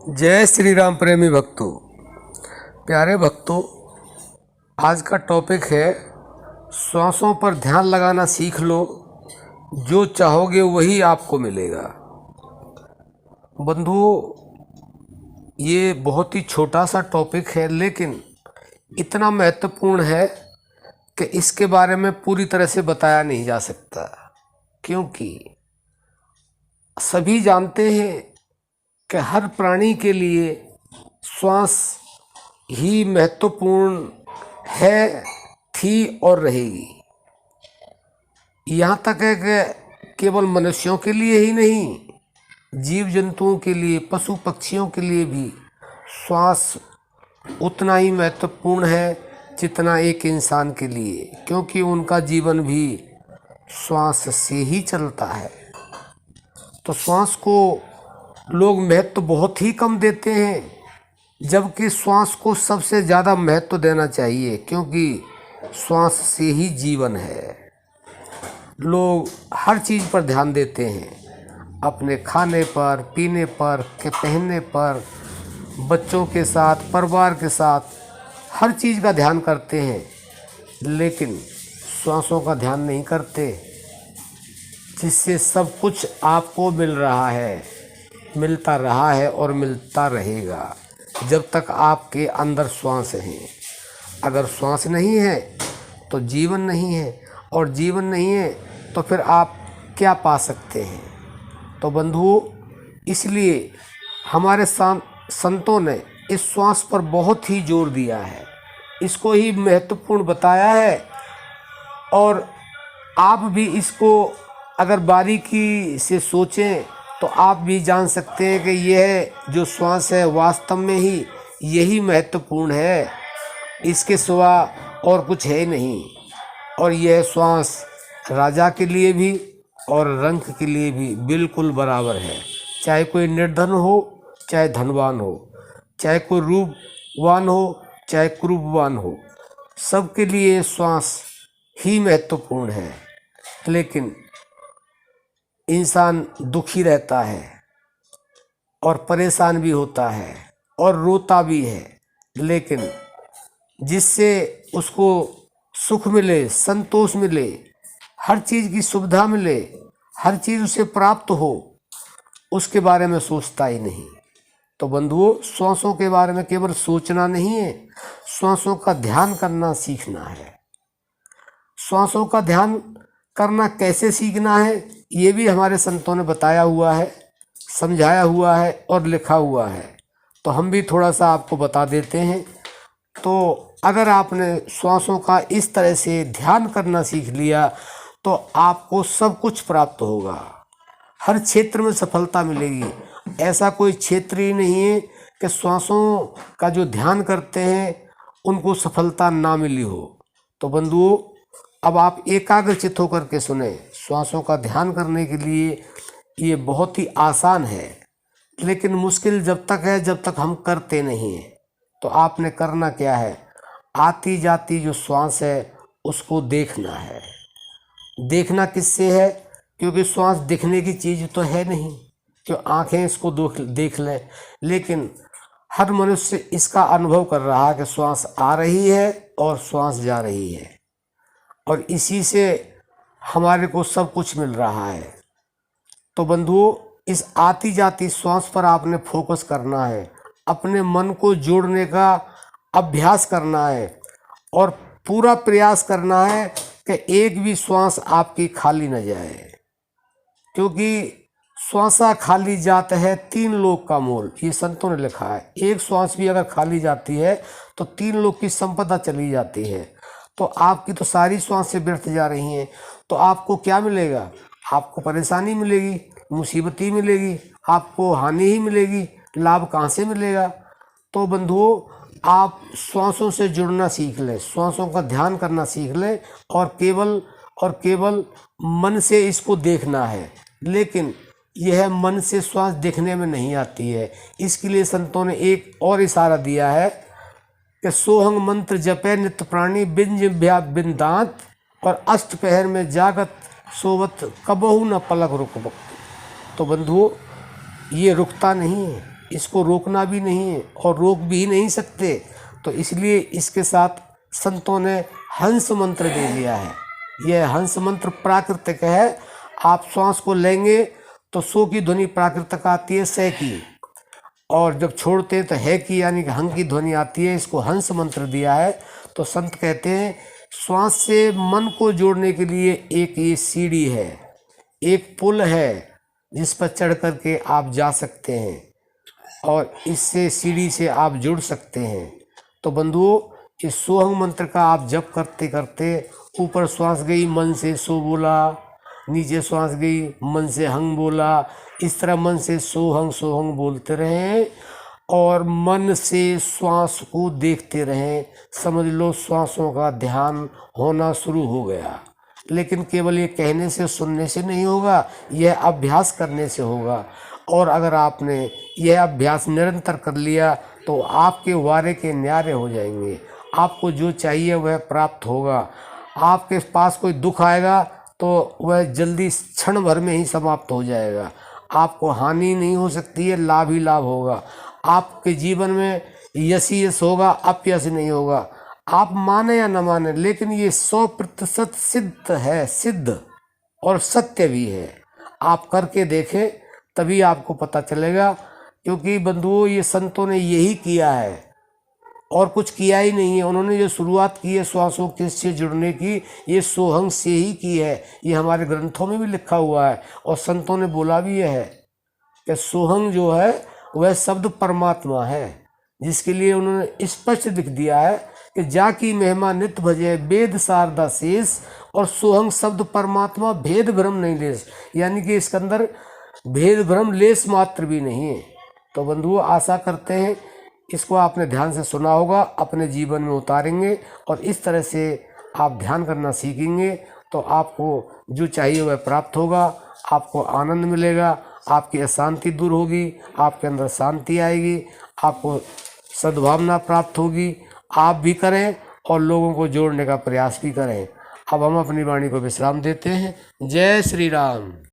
जय श्री राम प्रेमी भक्तों, प्यारे भक्तों, आज का टॉपिक है श्वासों पर ध्यान लगाना सीख लो, जो चाहोगे वही आपको मिलेगा। बंधुओं, ये बहुत ही छोटा सा टॉपिक है, लेकिन इतना महत्वपूर्ण है कि इसके बारे में पूरी तरह से बताया नहीं जा सकता, क्योंकि सभी जानते हैं कि हर प्राणी के लिए श्वास ही महत्वपूर्ण है, थी और रहेगी। यहाँ तक है कि केवल मनुष्यों के लिए ही नहीं, जीव जंतुओं के लिए, पशु पक्षियों के लिए भी श्वास उतना ही महत्वपूर्ण है जितना एक इंसान के लिए, क्योंकि उनका जीवन भी श्वास से ही चलता है। तो श्वास को लोग महत्व बहुत ही कम देते हैं, जबकि श्वास को सबसे ज़्यादा महत्व देना चाहिए, क्योंकि श्वास से ही जीवन है। लोग हर चीज़ पर ध्यान देते हैं, अपने खाने पर, पीने पर, के पहनने पर, बच्चों के साथ, परिवार के साथ हर चीज़ का ध्यान करते हैं, लेकिन श्वासों का ध्यान नहीं करते, जिससे सब कुछ आपको मिल रहा है, मिलता रहा है और मिलता रहेगा जब तक आपके अंदर श्वास है। अगर श्वास नहीं है तो जीवन नहीं है, और जीवन नहीं है तो फिर आप क्या पा सकते हैं। तो बंधुओं, इसलिए हमारे संतों ने इस श्वास पर बहुत ही जोर दिया है, इसको ही महत्वपूर्ण बताया है। और आप भी इसको अगर बारीकी से सोचें तो आप भी जान सकते हैं कि यह जो श्वास है वास्तव में ही यही महत्वपूर्ण है, इसके सिवा और कुछ है नहीं। और यह श्वास राजा के लिए भी और रंक के लिए भी बिल्कुल बराबर है, चाहे कोई निर्धन हो, चाहे धनवान हो, चाहे कोई रूपवान हो, चाहे कुरूपवान हो, सबके लिए श्वास ही महत्वपूर्ण है। लेकिन इंसान दुखी रहता है और परेशान भी होता है और रोता भी है, लेकिन जिससे उसको सुख मिले, संतोष मिले, हर चीज़ की सुविधा मिले, हर चीज़ उसे प्राप्त हो, उसके बारे में सोचता ही नहीं। तो बंधुओं, श्वासों के बारे में केवल सोचना नहीं है, श्वासों का ध्यान करना सीखना है। श्वासों का ध्यान करना कैसे सीखना है, ये भी हमारे संतों ने बताया हुआ है, समझाया हुआ है और लिखा हुआ है। तो हम भी थोड़ा सा आपको बता देते हैं। तो अगर आपने श्वासों का इस तरह से ध्यान करना सीख लिया तो आपको सब कुछ प्राप्त होगा, हर क्षेत्र में सफलता मिलेगी। ऐसा कोई क्षेत्र ही नहीं है कि श्वासों का जो ध्यान करते हैं उनको सफलता ना मिली हो। तो बंधुओं, अब आप एकाग्रचित्त होकर के सुने। श्वासों का ध्यान करने के लिए ये बहुत ही आसान है, लेकिन मुश्किल जब तक है जब तक हम करते नहीं हैं। तो आपने करना क्या है, आती जाती जो श्वास है उसको देखना है। देखना किससे है, क्योंकि श्वास दिखने की चीज़ तो है नहीं कि आँखें इसको देख लें, लेकिन हर मनुष्य इसका अनुभव कर रहा है कि श्वास आ रही है और श्वास जा रही है, और इसी से हमारे को सब कुछ मिल रहा है। तो बंधुओं, इस आती जाती श्वास पर आपने फोकस करना है, अपने मन को जोड़ने का अभ्यास करना है, और पूरा प्रयास करना है कि एक भी श्वास आपकी खाली न जाए, क्योंकि श्वासा खाली जात है 3 लोक का मोल, ये संतों ने लिखा है। एक श्वास भी अगर खाली जाती है तो 3 लोक की संपदा चली जाती है। तो आपकी तो सारी श्वासें व्यर्थ जा रही हैं, तो आपको क्या मिलेगा, आपको परेशानी मिलेगी, मुसीबत ही मिलेगी, आपको हानि ही मिलेगी, लाभ कहाँ से मिलेगा। तो बंधुओं, आप श्वासों से जुड़ना सीख लें, श्वासों का ध्यान करना सीख लें, और केवल मन से इसको देखना है। लेकिन यह मन से श्वास देखने में नहीं आती है, इसके लिए संतों ने एक और इशारा दिया है कि सोहंग मंत्र जपे नित्य प्राणी, बिन जिह्वा बिन दांत, और अष्ट पहर में जागत सोवत कबहू न पलक रुक। तो बंधुओं, ये रुकता नहीं है, इसको रोकना भी नहीं है और रोक भी नहीं सकते। तो इसलिए इसके साथ संतों ने हंस मंत्र दे दिया है। यह हंस मंत्र प्राकृतिक है। आप श्वास को लेंगे तो सो की ध्वनि प्राकृतिक आती है, से की, और जब छोड़ते हैं तो है की यानी कि हंग की ध्वनि आती है। इसको हंस मंत्र दिया है। तो संत कहते हैं श्वास से मन को जोड़ने के लिए एक ये सीढ़ी है, एक पुल है जिस पर चढ़ करके आप जा सकते हैं और इससे सीढ़ी से आप जुड़ सकते हैं। तो बंधुओं, इस सोहंग मंत्र का आप जप करते करते ऊपर श्वास गई मन से सो बोला, नीचे श्वास गई मन से हंग बोला, इस तरह मन से सोहंग बोलते रहें और मन से श्वास को देखते रहें। समझ लो श्वासों का ध्यान होना शुरू हो गया। लेकिन केवल ये कहने से सुनने से नहीं होगा, यह अभ्यास करने से होगा। और अगर आपने यह अभ्यास निरंतर कर लिया तो आपके वारे के न्यारे हो जाएंगे। आपको जो चाहिए वह प्राप्त होगा। आपके पास कोई दुख आएगा तो वह जल्दी क्षण भर में ही समाप्त हो जाएगा। आपको हानि नहीं हो सकती है, लाभ ही लाभ होगा। आपके जीवन में यश ही यश होगा, अपयश नहीं होगा। आप माने या न माने, लेकिन ये 100% सिद्ध है, सिद्ध और सत्य भी है। आप करके देखें तभी आपको पता चलेगा। क्योंकि बंधुओं, ये संतों ने यही किया है और कुछ किया ही नहीं है। उन्होंने जो शुरुआत की है श्वासों के से जुड़ने की, ये सोहंग से ही की है। ये हमारे ग्रंथों में भी लिखा हुआ है और संतों ने बोला भी है कि सोहंग जो है वह शब्द परमात्मा है, जिसके लिए उन्होंने स्पष्ट लिख दिया है कि जाकी महिमा नित्य भजे वेद शारदा शेष, और सोहंग शब्द परमात्मा भेद भ्रम नहीं लेस, यानी कि इसके अंदर भेद भ्रम लेस मात्र भी नहीं है। तो बंधुओं, आशा करते हैं इसको आपने ध्यान से सुना होगा, अपने जीवन में उतारेंगे और इस तरह से आप ध्यान करना सीखेंगे तो आपको जो चाहिए वह प्राप्त होगा। आपको आनंद मिलेगा, आपकी अशांति दूर होगी, आपके अंदर शांति आएगी, आपको सद्भावना प्राप्त होगी। आप भी करें और लोगों को जोड़ने का प्रयास भी करें। अब हम अपनी वाणी को विश्राम देते हैं। जय श्री राम।